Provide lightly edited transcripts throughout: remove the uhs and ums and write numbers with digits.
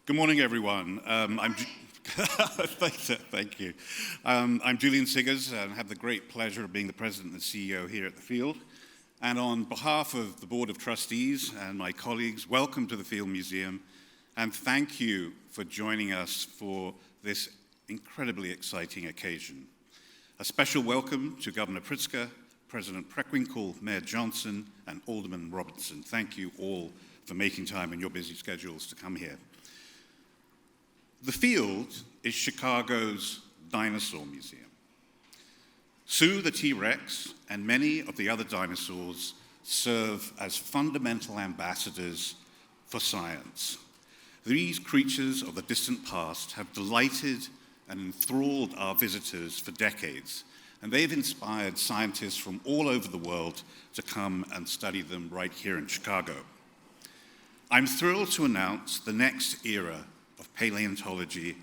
Good morning, everyone. Thank you. I'm Julian Siggers, and I have the great pleasure of being the president and CEO here at the Field. And on behalf of the Board of Trustees and my colleagues, welcome to the Field Museum, and thank you for joining us for this incredibly exciting occasion. A special welcome to Governor Pritzker, President Preckwinkle, Mayor Johnson, and Alderman Robertson. Thank you all for making time in your busy schedules to come here. The Field is Chicago's dinosaur museum. Sue the T-Rex and many of the other dinosaurs serve as fundamental ambassadors for science. These creatures of the distant past have delighted and enthralled our visitors for decades, and they've inspired scientists from all over the world to come and study them right here in Chicago. I'm thrilled to announce the next era of paleontology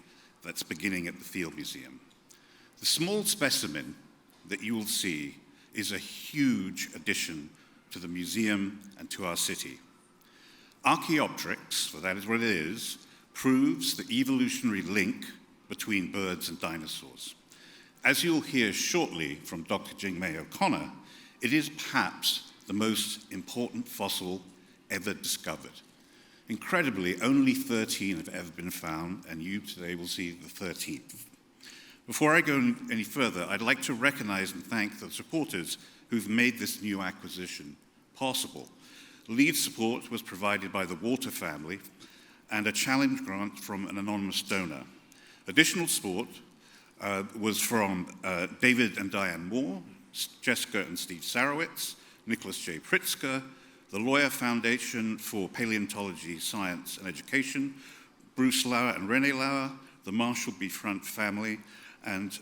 that's beginning at the Field Museum. The small specimen that you will see is a huge addition to the museum and to our city. Archaeopteryx, for that is what it is, proves the evolutionary link between birds and dinosaurs. As you'll hear shortly from Dr. Jing-May O'Connor, it is perhaps the most important fossil ever discovered. Incredibly, only 13 have ever been found, and you today will see the 13th. Before I go any further, I'd like to recognize and thank the supporters who've made this new acquisition possible. Lead support was provided by the Walter family and a challenge grant from an anonymous donor. Additional support was from David and Diane Moore, Jessica and Steve Sarowitz, Nicholas J. Pritzker, the Lawyer Foundation for Paleontology, Science and Education, Bruce Lauer and Renee Lauer, the Marshall B. Front family, and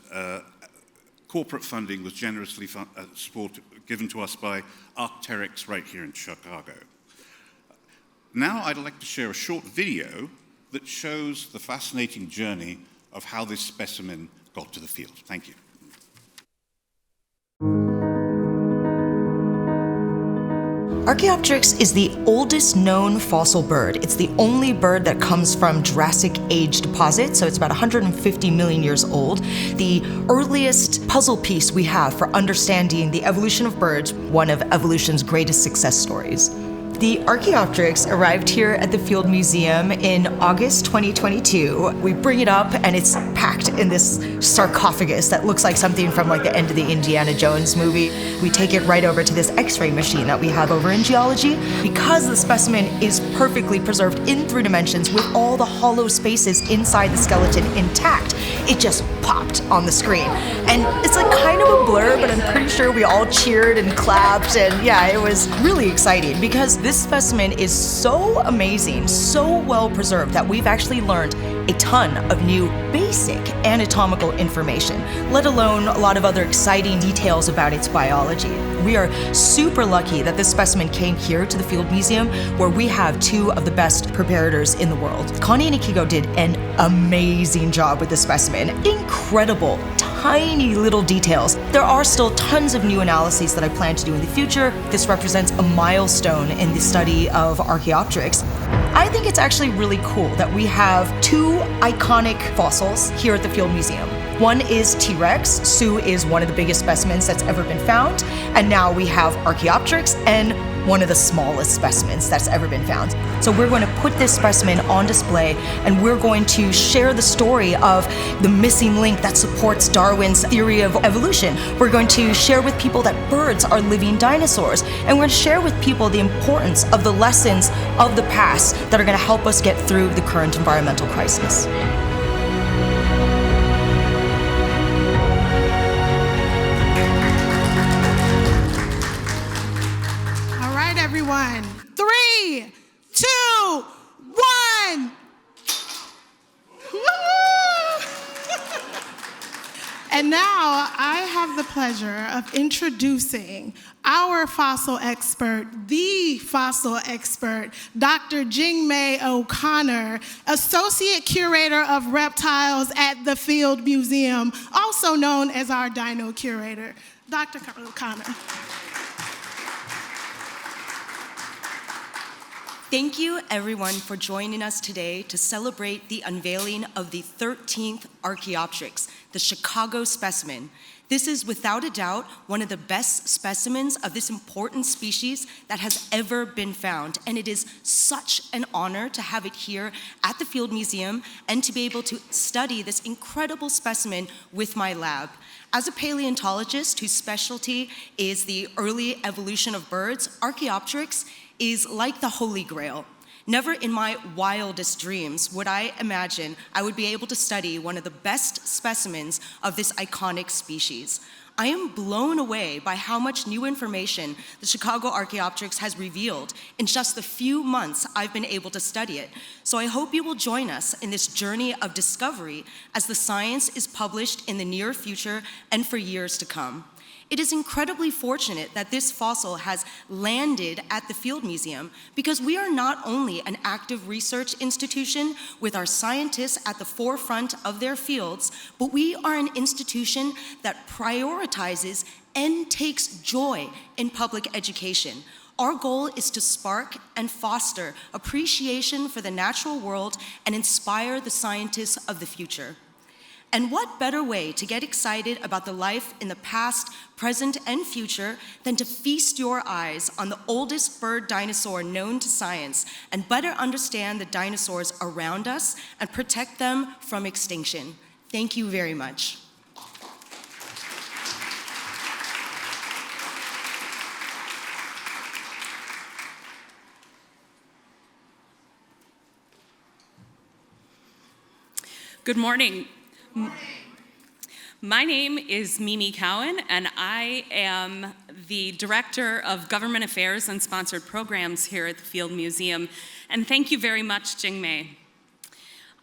corporate funding was generously given to us by Arc'teryx right here in Chicago. Now I'd like to share a short video that shows the fascinating journey of how this specimen got to the field. Thank you. Archaeopteryx is the oldest known fossil bird. It's the only bird that comes from Jurassic age deposits, so it's about 150 million years old. The earliest puzzle piece we have for understanding the evolution of birds, one of evolution's greatest success stories. The Archaeopteryx arrived here at the Field Museum in August 2022. We bring it up and it's packed in this sarcophagus that looks like something from like the end of the Indiana Jones movie. We take it right over to this X-ray machine that we have over in geology. Because the specimen is perfectly preserved in 3 dimensions with all the hollow spaces inside the skeleton intact, it just popped on the screen. And it's like kind of a blur, but I'm pretty sure we all cheered and clapped, and yeah, it was really exciting because this specimen is so amazing, so well preserved that we've actually learned a ton of new basic anatomical information, let alone a lot of other exciting details about its biology. We are super lucky that this specimen came here to the Field Museum, where we have 2 of the best preparators in the world. Connie and Akiko did an amazing job with this specimen. Incredible, tiny little details. There are still tons of new analyses that I plan to do in the future. This represents a milestone in the study of Archaeopteryx. I think it's actually really cool that we have 2 iconic fossils here at the Field Museum. One is T-Rex. Sue is one of the biggest specimens that's ever been found. And now we have Archaeopteryx and one of the smallest specimens that's ever been found. So we're going to put this specimen on display, and we're going to share the story of the missing link that supports Darwin's theory of evolution. We're going to share with people that birds are living dinosaurs, and we're going to share with people the importance of the lessons of the past that are going to help us get through the current environmental crisis. Everyone, 3, 2, 1. Woo! And now I have the pleasure of introducing our fossil expert, the fossil expert, Dr. Jing-May O'Connor, Associate Curator of Reptiles at the Field Museum, also known as our Dino Curator. Dr. O'Connor. Thank you, everyone, for joining us today to celebrate the unveiling of the 13th Archaeopteryx, the Chicago specimen. This is, without a doubt, one of the best specimens of this important species that has ever been found, and it is such an honor to have it here at the Field Museum and to be able to study this incredible specimen with my lab. As a paleontologist whose specialty is the early evolution of birds, Archaeopteryx is like the Holy Grail. Never in my wildest dreams would I imagine I would be able to study one of the best specimens of this iconic species. I am blown away by how much new information the Chicago Archaeopteryx has revealed in just the few months I've been able to study it. So I hope you will join us in this journey of discovery as the science is published in the near future and for years to come. It is incredibly fortunate that this fossil has landed at the Field Museum because we are not only an active research institution with our scientists at the forefront of their fields, but we are an institution that prioritizes and takes joy in public education. Our goal is to spark and foster appreciation for the natural world and inspire the scientists of the future. And what better way to get excited about the life in the past, present, and future than to feast your eyes on the oldest bird dinosaur known to science and better understand the dinosaurs around us and protect them from extinction. Thank you very much. Good morning. My name is Mimi Cowan, and I am the Director of Government Affairs and Sponsored Programs here at the Field Museum, and thank you very much, Jingmei.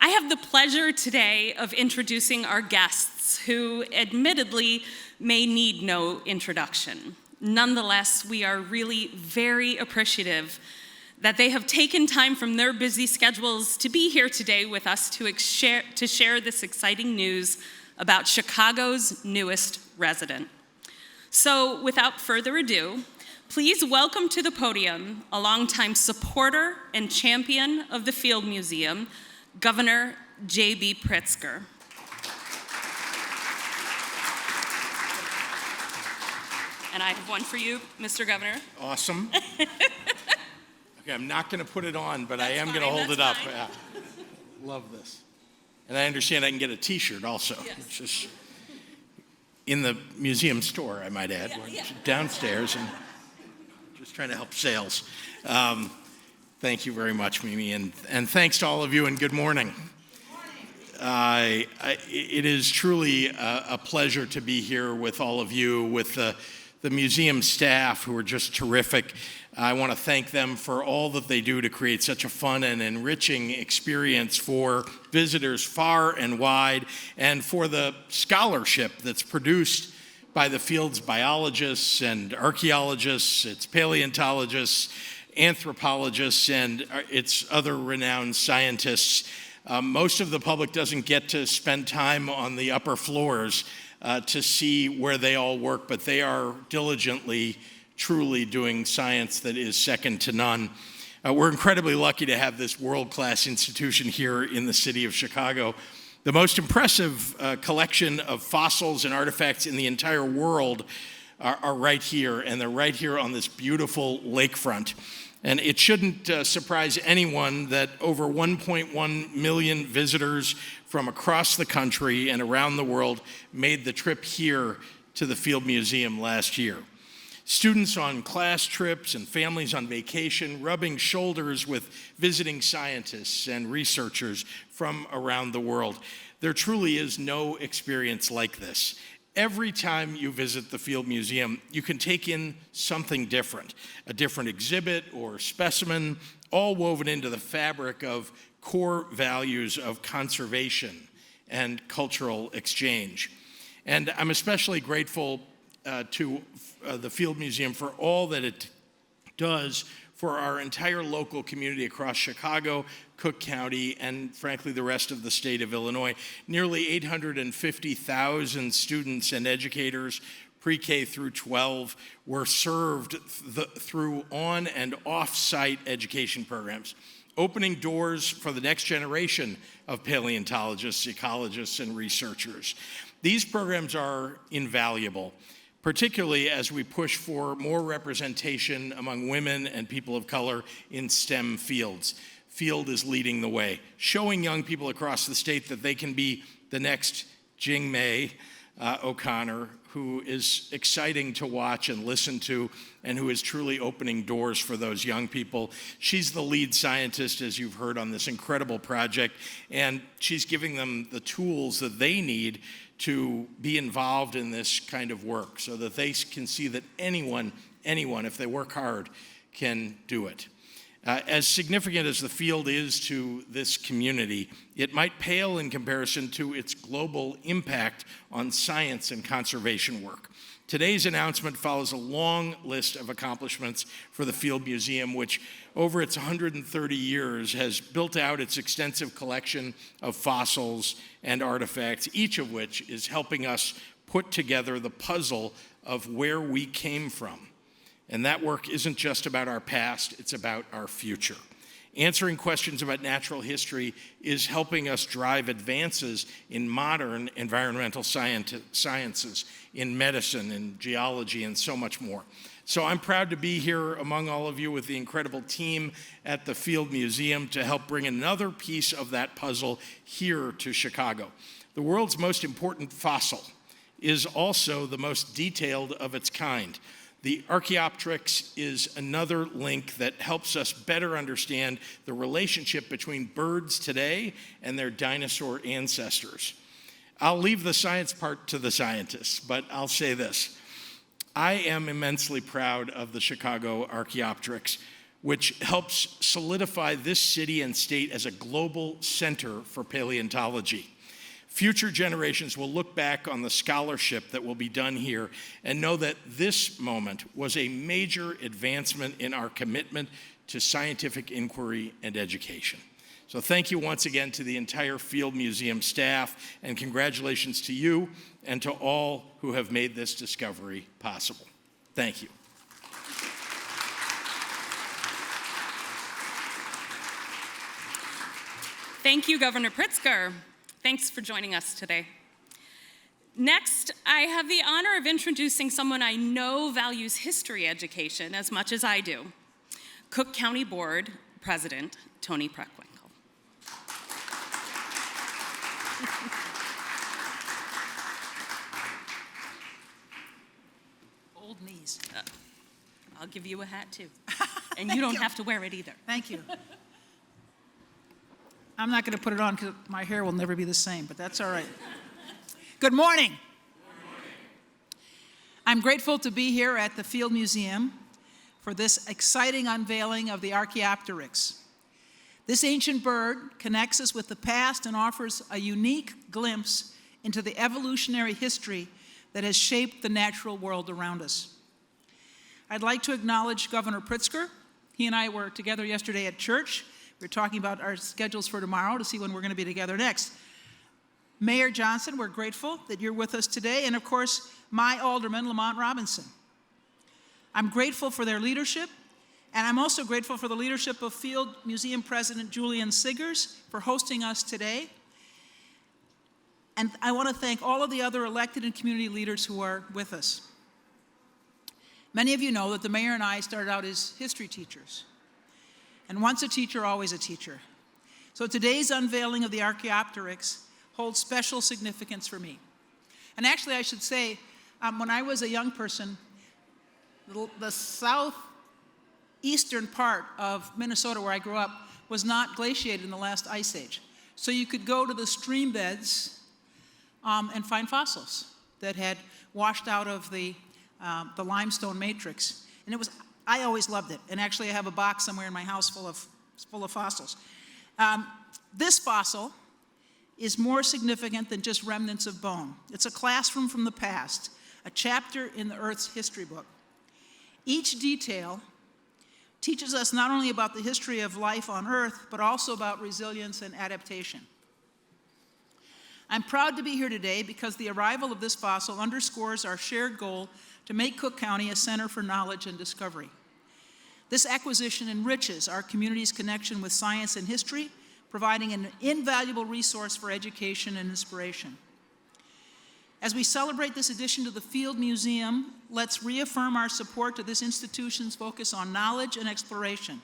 I have the pleasure today of introducing our guests, who admittedly may need no introduction. Nonetheless, we are really very appreciative that they have taken time from their busy schedules to be here today with us to share this exciting news about Chicago's newest resident. So without further ado, please welcome to the podium a longtime supporter and champion of the Field Museum, Governor J.B. Pritzker. And I have one for you, Mr. Governor. Awesome. Okay, I'm not going to put it on, but I am going to hold it up. Yeah. Love this. And I understand I can get a T-shirt also, yes, which is in the museum store, I might add. We're downstairs and just trying to help sales. Thank you very much, Mimi, and thanks to all of you, and good morning. It is truly a pleasure to be here with all of you, with the museum staff who are just terrific. I want to thank them for all that they do to create such a fun and enriching experience for visitors far and wide, and for the scholarship that's produced by the field's biologists and archaeologists, its paleontologists, anthropologists, and its other renowned scientists. Most of the public doesn't get to spend time on the upper floors to see where they all work, but they are diligently truly doing science that is second to none. We're incredibly lucky to have this world-class institution here in the city of Chicago. The most impressive collection of fossils and artifacts in the entire world are right here, and they're right here on this beautiful lakefront. And it shouldn't surprise anyone that over 1.1 million visitors from across the country and around the world made the trip here to the Field Museum last year. Students on class trips and families on vacation, rubbing shoulders with visiting scientists and researchers from around the world. There truly is no experience like this. Every time you visit the Field Museum, you can take in something different, a different exhibit or specimen, all woven into the fabric of core values of conservation and cultural exchange. And I'm especially grateful to the Field Museum for all that it does for our entire local community across Chicago, Cook County, and frankly, the rest of the state of Illinois. Nearly 850,000 students and educators pre-K through 12 were served through on and off-site education programs, opening doors for the next generation of paleontologists, ecologists, and researchers. These programs are invaluable, particularly as we push for more representation among women and people of color in STEM fields. Field is leading the way, showing young people across the state that they can be the next Jing-May O'Connor, who is exciting to watch and listen to, and who is truly opening doors for those young people. She's the lead scientist, as you've heard, on this incredible project, and she's giving them the tools that they need to be involved in this kind of work so that they can see that anyone, if they work hard, can do it. As significant as the field is to this community, it might pale in comparison to its global impact on science and conservation work. Today's announcement follows a long list of accomplishments for the Field Museum, which over its 130 years has built out its extensive collection of fossils and artifacts, each of which is helping us put together the puzzle of where we came from. And that work isn't just about our past, it's about our future. Answering questions about natural history is helping us drive advances in modern environmental sciences, in medicine, in geology, and so much more. So I'm proud to be here among all of you with the incredible team at the Field Museum to help bring another piece of that puzzle here to Chicago. The world's most important fossil is also the most detailed of its kind. The Archaeopteryx is another link that helps us better understand the relationship between birds today and their dinosaur ancestors. I'll leave the science part to the scientists, but I'll say this. I am immensely proud of the Chicago Archaeopteryx, which helps solidify this city and state as a global center for paleontology. Future generations will look back on the scholarship that will be done here and know that this moment was a major advancement in our commitment to scientific inquiry and education. So thank you once again to the entire Field Museum staff, and congratulations to you and to all who have made this discovery possible. Thank you. Thank you, Governor Pritzker. Thanks for joining us today. Next, I have the honor of introducing someone I know values history education as much as I do, Cook County Board President Tony Preckwinkle. Old knees. I'll give you a hat too. And you don't have to wear it either. Thank you. I'm not going to put it on because my hair will never be the same, but that's all right. Good morning. Good morning. I'm grateful to be here at the Field Museum for this exciting unveiling of the Archaeopteryx. This ancient bird connects us with the past and offers a unique glimpse into the evolutionary history that has shaped the natural world around us. I'd like to acknowledge Governor Pritzker. He and I were together yesterday at church. We were talking about our schedules for tomorrow to see when we're going to be together next. Mayor Johnson, we're grateful that you're with us today, and of course, my alderman, Lamont Robinson. I'm grateful for their leadership, and I'm also grateful for the leadership of Field Museum President Julian Siggers for hosting us today. And I want to thank all of the other elected and community leaders who are with us. Many of you know that the mayor and I started out as history teachers. And once a teacher, always a teacher. So today's unveiling of the Archaeopteryx holds special significance for me. And actually, I should say, when I was a young person, the southeastern part of Minnesota, where I grew up, was not glaciated in the last ice age. So you could go to the stream beds and find fossils that had washed out of the limestone matrix. And I always loved it, and actually I have a box somewhere in my house full of fossils. This fossil is more significant than just remnants of bone. It's a classroom from the past, a chapter in the Earth's history book. Each detail teaches us not only about the history of life on Earth, but also about resilience and adaptation. I'm proud to be here today because the arrival of this fossil underscores our shared goal to make Cook County a center for knowledge and discovery. This acquisition enriches our community's connection with science and history, providing an invaluable resource for education and inspiration. As we celebrate this addition to the Field Museum, let's reaffirm our support to this institution's focus on knowledge and exploration.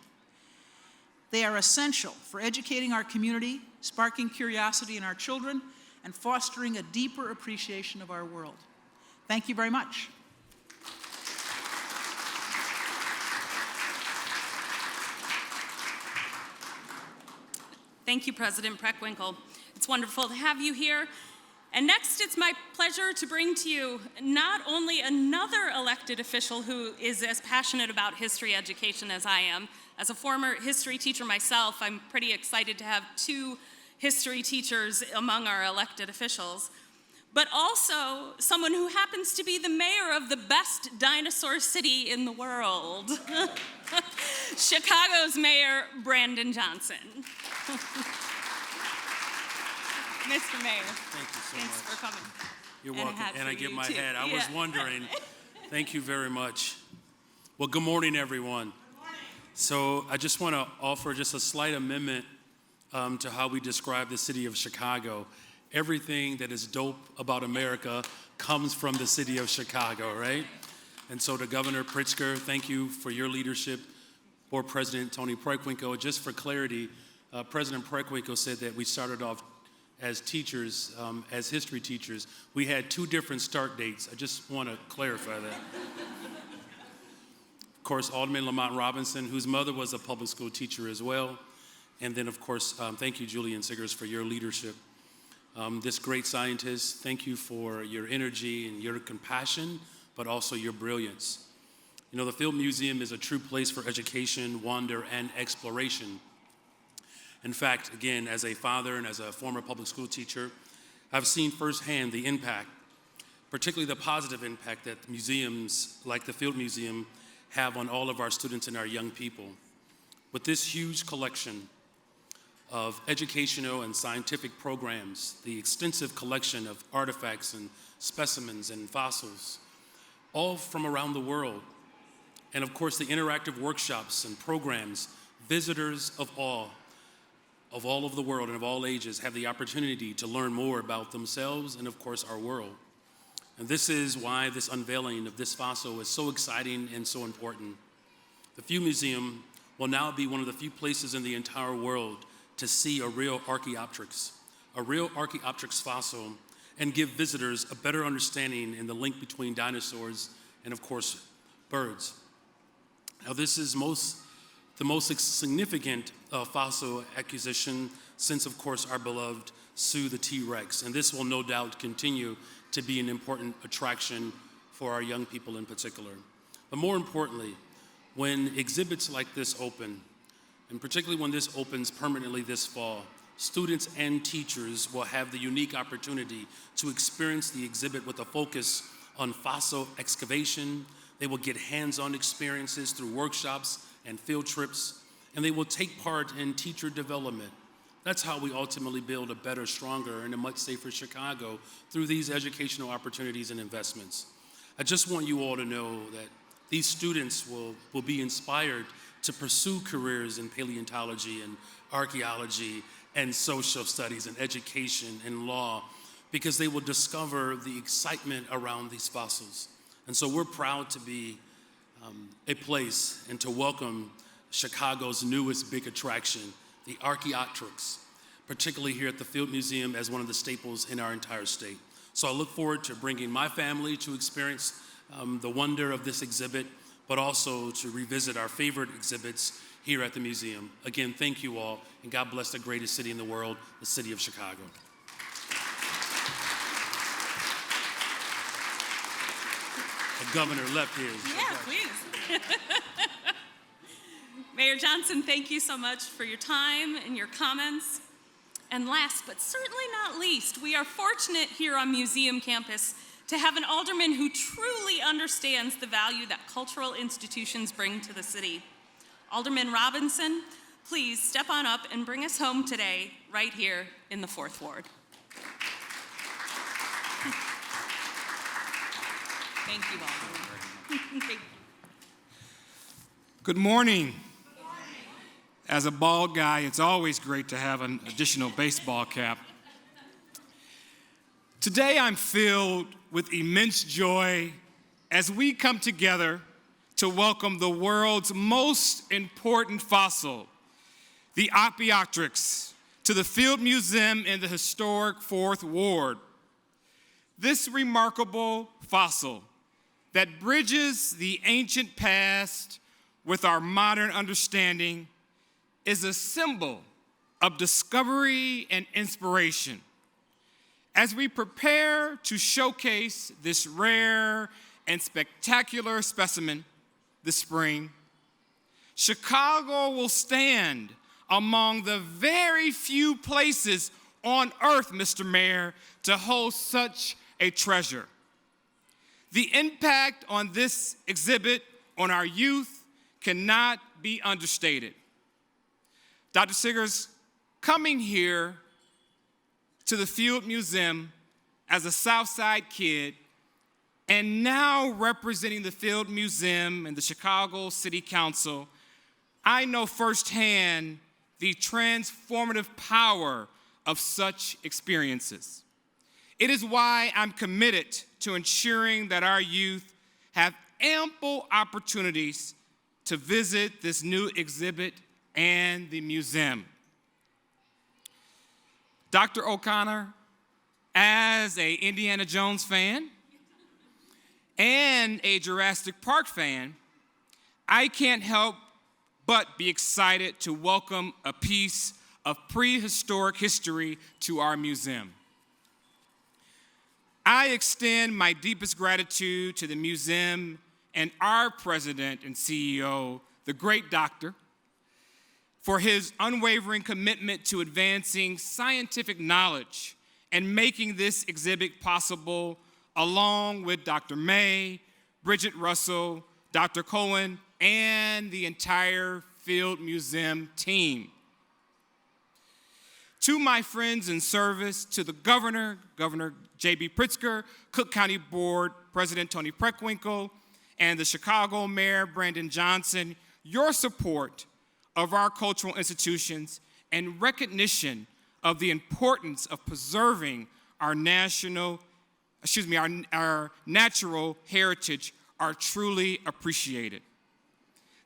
They are essential for educating our community, sparking curiosity in our children, and fostering a deeper appreciation of our world. Thank you very much. Thank you, President Preckwinkle. It's wonderful to have you here. And next, it's my pleasure to bring to you not only another elected official who is as passionate about history education as I am. As a former history teacher myself, I'm pretty excited to have two history teachers among our elected officials, but also someone who happens to be the mayor of the best dinosaur city in the world, Chicago's Mayor Brandon Johnson. Mr. Mayor. Thank you so Thanks much. for coming. You're And a welcome. hat And for I get you, my too. hat. I was Yeah. wondering. Thank you very much. Well, good morning, everyone. Good morning. So I just want to offer just a slight amendment to how we describe the city of Chicago. Everything that is dope about America comes from the city of Chicago, right? And so to Governor Pritzker, thank you for your leadership. Board President Tony Preckwinkle, just for clarity, President Preckwinkle said that we started off as teachers, as history teachers. We had two different start dates. I just want to clarify that. Of course, Alderman Lamont Robinson, whose mother was a public school teacher as well. And then, of course, thank you, Julian Siggers, for your leadership. This great scientist, thank you for your energy and your compassion, but also your brilliance. You know, the Field Museum is a true place for education, wonder, and exploration. In fact, again, as a father and as a former public school teacher, I've seen firsthand the impact, particularly the positive impact that museums like the Field Museum have on all of our students and our young people. With this huge collection of educational and scientific programs, the extensive collection of artifacts and specimens and fossils, all from around the world, and of course the interactive workshops and programs, visitors of all of the world and of all ages have the opportunity to learn more about themselves and of course our world. And this is why this unveiling of this fossil is so exciting and so important. The Field Museum will now be one of the few places in the entire world to see a real Archaeopteryx fossil, and give visitors a better understanding in the link between dinosaurs and of course birds. Now this is the most significant fossil acquisition since of course our beloved Sue the T-Rex, and this will no doubt continue to be an important attraction for our young people in particular. But more importantly, when exhibits like this open, and particularly when this opens permanently this fall, students and teachers will have the unique opportunity to experience the exhibit with a focus on fossil excavation. They will get hands-on experiences through workshops and field trips, and they will take part in teacher development. That's how we ultimately build a better, stronger, and a much safer Chicago through these educational opportunities and investments. I just want you all to know that these students will be inspired to pursue careers in paleontology and archaeology and social studies and education and law, because they will discover the excitement around these fossils. And so we're proud to be a place and to welcome Chicago's newest big attraction, the Archaeopteryx, particularly here at the Field Museum as one of the staples in our entire state. So I look forward to bringing my family to experience the wonder of this exhibit, but also to revisit our favorite exhibits here at the museum. Again, thank you all, and God bless the greatest city in the world, the city of Chicago. The governor left here. Yeah, please. Mayor Johnson, thank you so much for your time and your comments. And last, but certainly not least, we are fortunate here on Museum Campus to have an alderman who truly understands the value that cultural institutions bring to the city. Alderman Robinson, please step on up and bring us home today, right here in the 4th Ward. Thank you all. Thank you. Good morning. As a bald guy, it's always great to have an additional baseball cap. Today I'm filled with immense joy as we come together to welcome the world's most important fossil, the Opiatrix, to the Field Museum in the historic 4th Ward. This remarkable fossil that bridges the ancient past with our modern understanding is a symbol of discovery and inspiration. As we prepare to showcase this rare and spectacular specimen this spring, Chicago will stand among the very few places on earth, Mr. Mayor, to host such a treasure. The impact on this exhibit on our youth cannot be understated. Dr. Siggers, coming here to the Field Museum as a Southside kid and now representing the Field Museum and the Chicago City Council, I know firsthand the transformative power of such experiences. It is why I'm committed to ensuring that our youth have ample opportunities to visit this new exhibit and the museum. Dr. O'Connor, as an Indiana Jones fan and a Jurassic Park fan, I can't help but be excited to welcome a piece of prehistoric history to our museum. I extend my deepest gratitude to the museum and our president and CEO, the great doctor, for his unwavering commitment to advancing scientific knowledge and making this exhibit possible, along with Dr. May, Bridget Russell, Dr. Cohen, and the entire Field Museum team. To my friends in service, to the governor, Governor J.B. Pritzker, Cook County Board President Tony Preckwinkle, and the Chicago Mayor Brandon Johnson, your support of our cultural institutions and recognition of the importance of preserving our natural heritage are truly appreciated.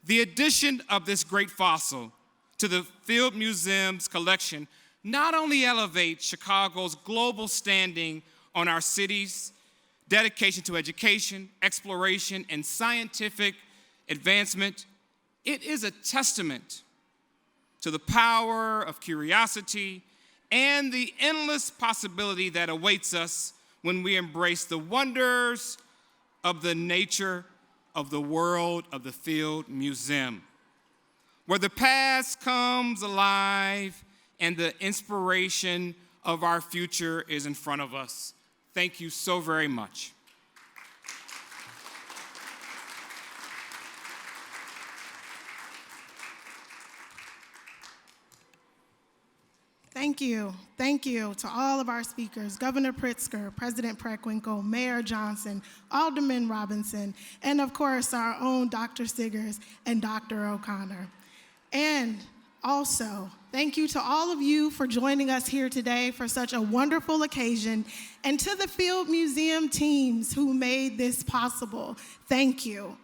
The addition of this great fossil to the Field Museum's collection not only elevates Chicago's global standing on our city's dedication to education, exploration, and scientific advancement, it is a testament to the power of curiosity and the endless possibility that awaits us when we embrace the wonders of the nature of the world of the Field Museum, where the past comes alive and the inspiration of our future is in front of us. Thank you so very much. Thank you. Thank you to all of our speakers, Governor Pritzker, President Preckwinkle, Mayor Johnson, Alderman Robinson, and of course our own Dr. Siggers and Dr. O'Connor. And also, thank you to all of you for joining us here today for such a wonderful occasion, and to the Field Museum teams who made this possible. Thank you.